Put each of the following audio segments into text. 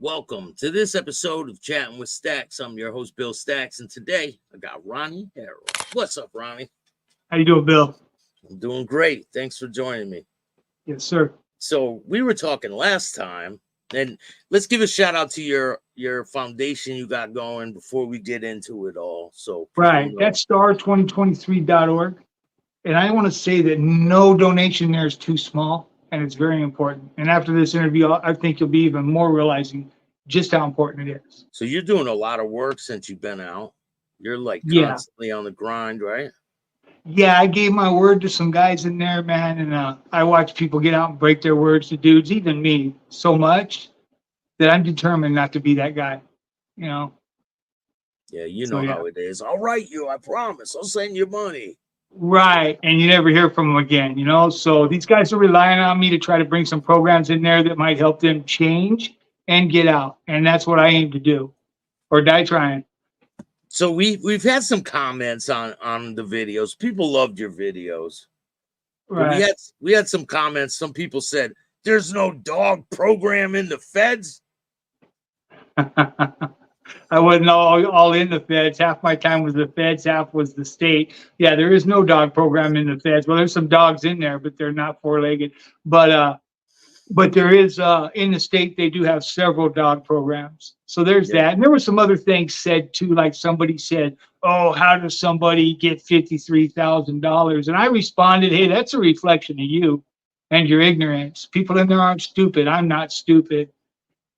Welcome to this episode of Chatting with Stacks. I'm your host, Bill Stacks, and today I got Ronnie Harrell. What's up, Ronnie? How you doing, Bill? I'm doing great. Thanks for joining me. Yes, sir. So we were talking last time, and let's give a shout out to your foundation you got going before we get into it all. So Right. That's star2023.org. And I want to say that no donation there is too small, and it's very important. And after this interview, I think you'll be even more realizing just how important it is. So you're doing a lot of work since you've been out. You're like Yeah. constantly on the grind, right? Yeah, I gave my word to some guys in there, man, and I watch people get out and break their words to dudes, even me, so much that I'm determined not to be that guy, you know? Yeah, you know how it is. I'll write you, I promise. I'll send you money. Right. And you never hear from them again, you know? So these guys are relying on me to try to bring some programs in there that might help them change and get out. And that's what I aim to do, or die trying. So we've had some comments on the videos. People loved your videos. Right. But we had some comments. Some people said there's no dog program in the feds. I wasn't all in the feds. Half my time was the feds, half was the state. Yeah, there is no dog program in the feds. Well, there's some dogs in there, but they're not four-legged. But there is in the state, they do have several dog programs. So there's that. And there were some other things said too, like somebody said, oh, how does somebody get $53,000? And I responded, hey, that's a reflection of you and your ignorance. People in there aren't stupid. I'm not stupid.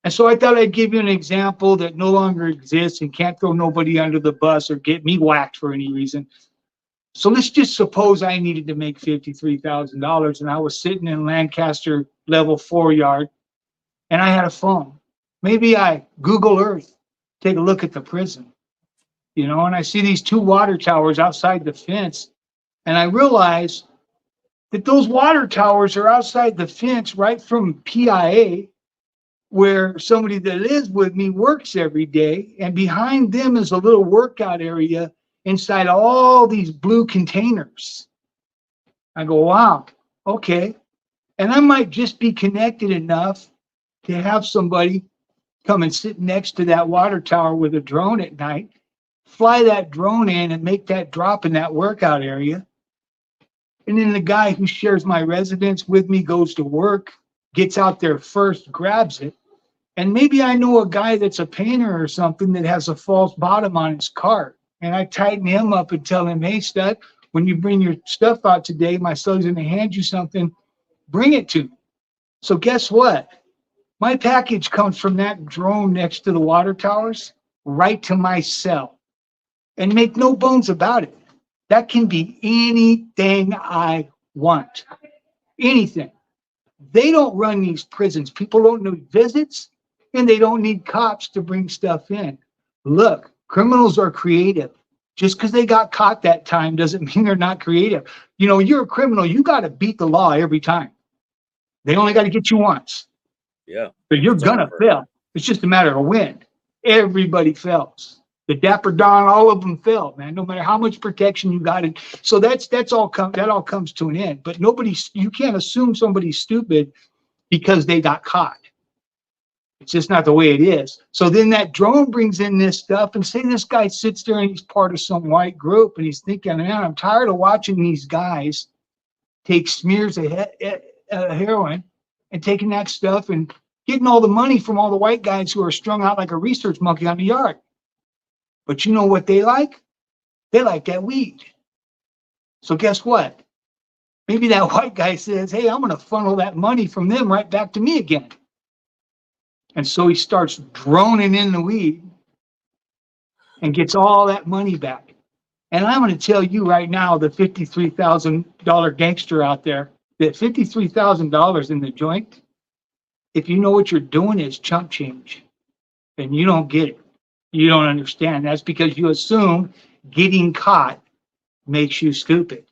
And so I thought I'd give you an example that no longer exists and can't throw nobody under the bus or get me whacked for any reason. So let's just suppose I needed to make $53,000 and I was sitting in Lancaster level 4 yard and I had a phone. Maybe I Google Earth, take a look at the prison, you know, and I see these 2 water towers outside the fence. And I realize that those water towers are outside the fence right from PIA, where somebody that lives with me works every day. And behind them is a little workout area inside all these blue containers. I go, wow, okay. And I might just be connected enough to have somebody come and sit next to that water tower with a drone at night, fly that drone in and make that drop in that workout area. And then the guy who shares my residence with me goes to work, gets out there first, grabs it. And maybe I know a guy that's a painter or something that has a false bottom on his cart. And I tighten him up and tell him, hey, stud, when you bring your stuff out today, my son's going to hand you something, bring it to me. So guess what? My package comes from that drone next to the water towers right to my cell. And make no bones about it. That can be anything I want. Anything. They don't run these prisons. People don't need visits, and they don't need cops to bring stuff in. Look, criminals are creative. Just because they got caught that time doesn't mean they're not creative. You know, you're a criminal. You got to beat the law every time. They only got to get you once. Yeah. So you're going to fail. It's just a matter of when. Everybody fails. The Dapper Don, all of them failed, man, no matter how much protection you got. So that all comes to an end. But you can't assume somebody's stupid because they got caught. It's just not the way it is. So then that drone brings in this stuff, and say this guy sits there and he's part of some white group and he's thinking, man, I'm tired of watching these guys take smears of heroin and taking that stuff and getting all the money from all the white guys who are strung out like a research monkey on the yard. But you know what they like? They like that weed. So guess what? Maybe that white guy says, hey, I'm going to funnel that money from them right back to me again. And so he starts droning in the weed and gets all that money back. And I'm going to tell you right now, the $53,000 gangster out there, that $53,000 in the joint, if you know what you're doing is chump change, then you don't get it. You don't understand. That's because you assume getting caught makes you stupid.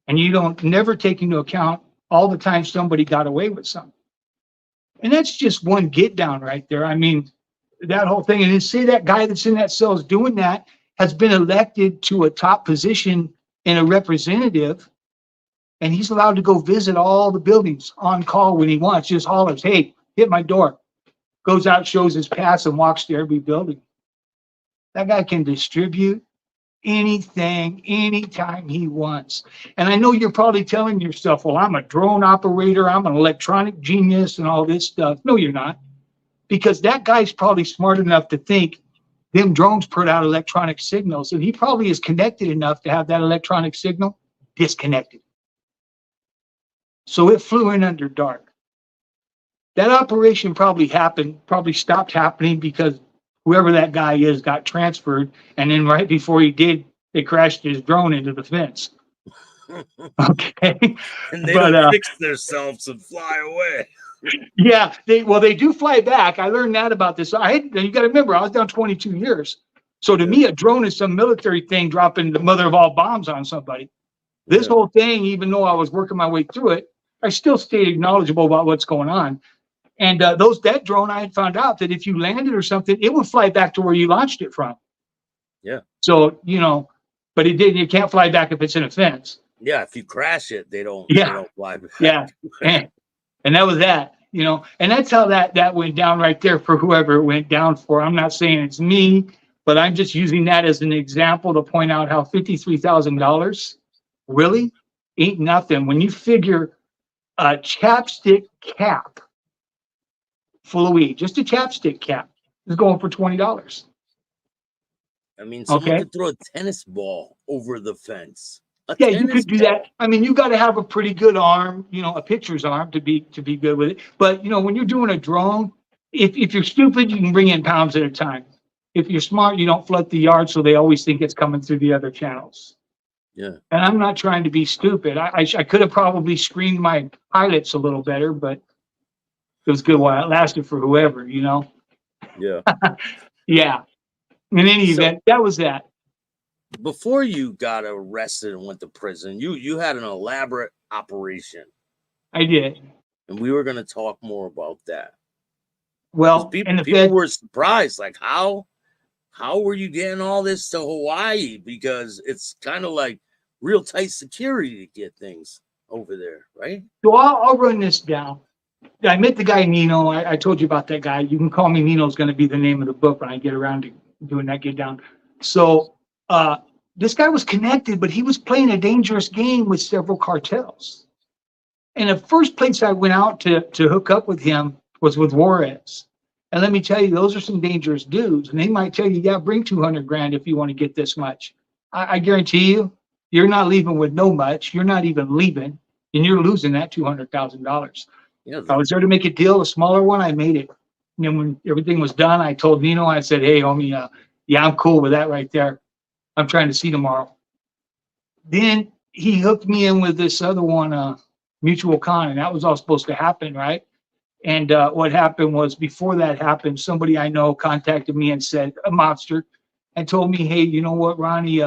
And you don't never take into account all the time somebody got away with something. And that's just one get down right there. I mean, that whole thing. And then say that guy that's in that cell is doing that, has been elected to a top position in a representative, and he's allowed to go visit all the buildings on call when he wants. Just hollers, hey, hit my door. goes out, shows his pass, and walks to every building. That guy can distribute anything, anytime he wants. And I know you're probably telling yourself, well, I'm a drone operator, I'm an electronic genius, and all this stuff. No, you're not. Because that guy's probably smart enough to think them drones put out electronic signals, and he probably is connected enough to have that electronic signal disconnected. So it flew in under dark. That operation probably stopped happening because whoever that guy is got transferred, and then right before he did, they crashed his drone into the fence. Okay. And they don't fix themselves and fly away. Yeah, they do fly back. I learned that about this. You got to remember, I was down 22 years. So to me, a drone is some military thing dropping the mother of all bombs on somebody. This whole thing, even though I was working my way through it, I still stayed knowledgeable about what's going on. And that drone, I had found out that if you landed or something, it would fly back to where you launched it from. Yeah. So, but it didn't. You can't fly back if it's in a fence. Yeah, if you crash it, they don't fly back. Yeah. And that was that, and that's how that went down right there for whoever it went down for. I'm not saying it's me, but I'm just using that as an example to point out how $53,000 really ain't nothing. When you figure a chapstick cap full of weed, just a chapstick cap, is going for $20. I mean, someone could throw a tennis ball over the fence. Yeah, you could do that. I mean, you got to have a pretty good arm, a pitcher's arm to be good with it. But when you're doing a drone, if you're stupid, you can bring in pounds at a time. If you're smart, you don't flood the yard, so they always think it's coming through the other channels. Yeah. And I'm not trying to be stupid. I could have probably screened my pilots a little better, but it was good while it lasted for whoever, Yeah. Yeah. In any event, that was that. Before you got arrested and went to prison, you had an elaborate operation. I did. And we were going to talk more about that. Well, people were surprised. Like, how were you getting all this to Hawaii? Because it's kind of like real tight security to get things over there, right? So I'll run this down. I met the guy Nino. I told you about that guy. You can call me Nino. Is going to be the name of the book when I get around to doing that get down. So this guy was connected, but he was playing a dangerous game with several cartels. And the first place I went out to hook up with him was with Juarez. And let me tell you, those are some dangerous dudes. And they might tell you, yeah, bring 200 grand if you want to get this much. I guarantee you, you're not leaving with no much. You're not even leaving, and you're losing that $200,000. Yeah, I was there to make a deal, a smaller one. I made it. And when everything was done, I told Nino, I said, hey, homie, yeah, I'm cool with that right there. I'm trying to see tomorrow. Then he hooked me in with this other one, Mutual Con, and that was all supposed to happen, right? And what happened was, before that happened, somebody I know contacted me and said, a mobster, and told me, hey, you know what, Ronnie,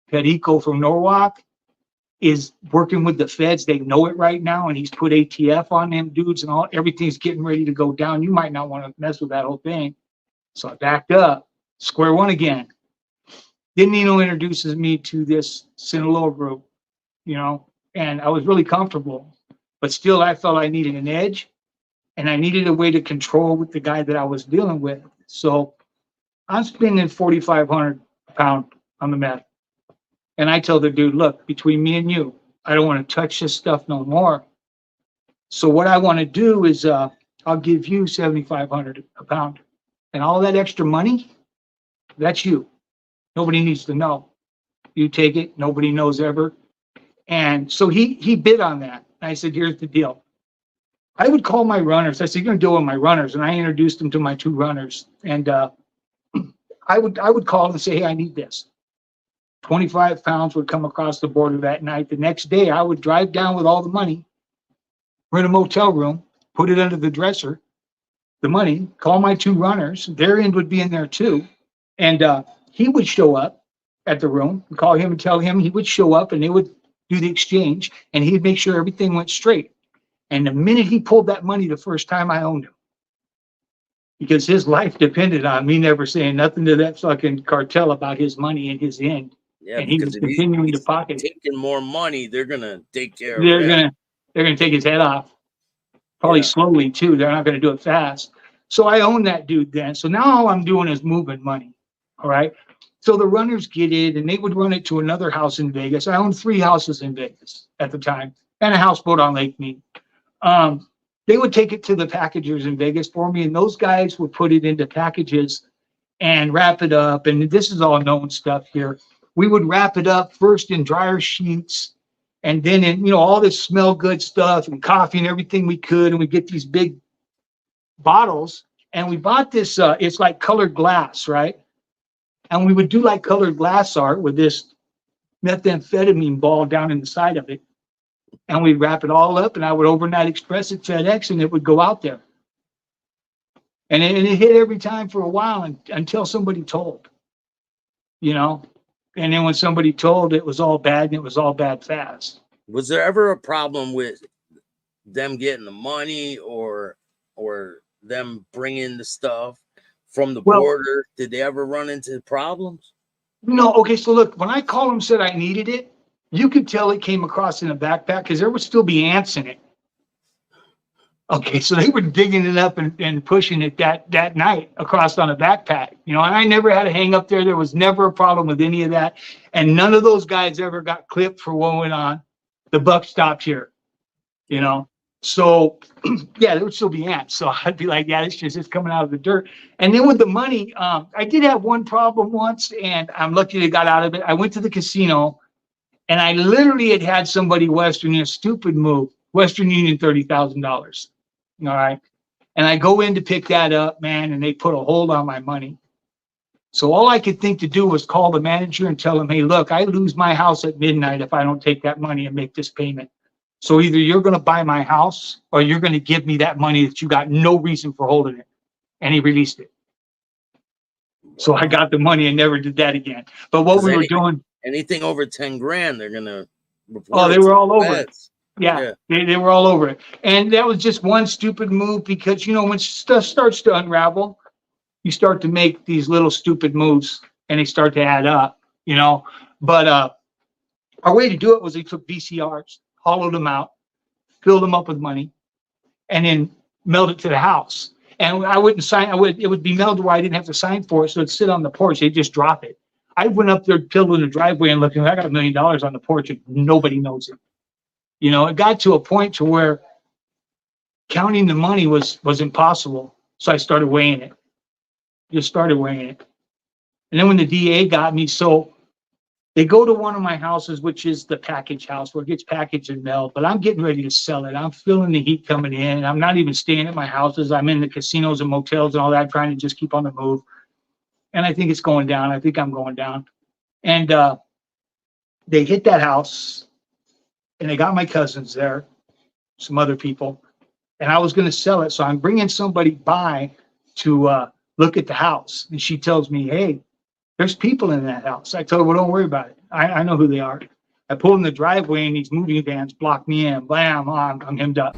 Perico from Norwalk is working with the feds. They know it right now, and he's put ATF on them dudes, and everything's getting ready to go down. You might not want to mess with that whole thing. So I backed up, square one again. Then Nino introduces me to this Sinaloa group, and I was really comfortable, but still I felt I needed an edge, and I needed a way to control with the guy that I was dealing with. So I'm spending 4,500 a pound on the meth. And I tell the dude, look, between me and you, I don't want to touch this stuff no more. So what I want to do is I'll give you 7,500 a pound. And all that extra money, that's you. Nobody needs to know. You take it. Nobody knows ever. And so he bid on that. And I said, here's the deal. I would call my runners. I said, you're going to deal with my runners. And I introduced them to my two runners. And I would call and say, hey, I need this. 25 pounds would come across the border that night. The next day, I would drive down with all the money, rent a motel room, put it under the dresser, the money, call my two runners. Their end would be in there too. And he would show up at the room, call him and tell him. He would show up and they would do the exchange, and he'd make sure everything went straight. And the minute he pulled that money the first time, I owned him. Because his life depended on me never saying nothing to that fucking cartel about his money and his end. Yeah, and he was continuing to pocket. Taking more money, they're gonna take care of it. They're gonna take his head off. Probably slowly too. They're not gonna do it fast. So I owned that dude then. So now all I'm doing is moving money. All right. So the runners get it and they would run it to another house in Vegas. I owned 3 houses in Vegas at the time and a houseboat on Lake Mead. They would take it to the packagers in Vegas for me, and those guys would put it into packages and wrap it up. And this is all known stuff here. We would wrap it up first in dryer sheets and then in, all this smell good stuff and coffee and everything we could. And we get these big bottles, and we bought this, it's like colored glass, right? And we would do like colored glass art with this methamphetamine ball down in the side of it. And we'd wrap it all up, and I would overnight express it, FedEx, and it would go out there. And it hit every time for a while until somebody told, And then when somebody told, it was all bad, and it was all bad fast. Was there ever a problem with them getting the money or them bringing the stuff from the border? Did they ever run into problems? No. Okay. So look, when I called them, said I needed it, you could tell it came across in a backpack because there would still be ants in it. Okay. So they were digging it up and pushing it that night across on a backpack, and I never had a hang up there. There was never a problem with any of that. And none of those guys ever got clipped for what went on. The buck stopped here, So, yeah, there would still be ants. So I'd be like, yeah, it's coming out of the dirt. And then with the money, I did have one problem once, and I'm lucky they got out of it. I went to the casino, and I literally had somebody Western Union, stupid move, Western Union $30,000. All right. And I go in to pick that up, man, and they put a hold on my money. So all I could think to do was call the manager and tell him, hey, look, I lose my house at midnight if I don't take that money and make this payment. So either you're going to buy my house or you're going to give me that money that you got no reason for holding it. And he released it. So I got the money and never did that again. But what we were doing. Anything over 10 grand, they're going to. Oh, they were all over it. Yeah. They were all over it. And that was just one stupid move because, when stuff starts to unravel, you start to make these little stupid moves and they start to add up, But our way to do it was they took VCRs, hollowed them out, filled them up with money, and then mailed it to the house. And I wouldn't sign. It would be mailed where I didn't have to sign for it, so it'd sit on the porch. They'd just drop it. I went up there, killed in the driveway, and looked. I got $1 million on the porch, and nobody knows it. It got to a point to where counting the money was impossible. So I started weighing it. Just started weighing it. And then when the DA got me, so they go to one of my houses, which is the package house where it gets packaged and mailed, but I'm getting ready to sell it. I'm feeling the heat coming in. I'm not even staying at my houses. I'm in the casinos and motels and all that, trying to just keep on the move. And I think it's going down. I think I'm going down. And they hit that house and they got my cousins there, some other people, and I was going to sell it. So I'm bringing somebody by to look at the house. And she tells me, hey, there's people in that house. I told her, well, don't worry about it. I know who they are. I pull in the driveway and these moving vans block me in. Bam, I'm hemmed up.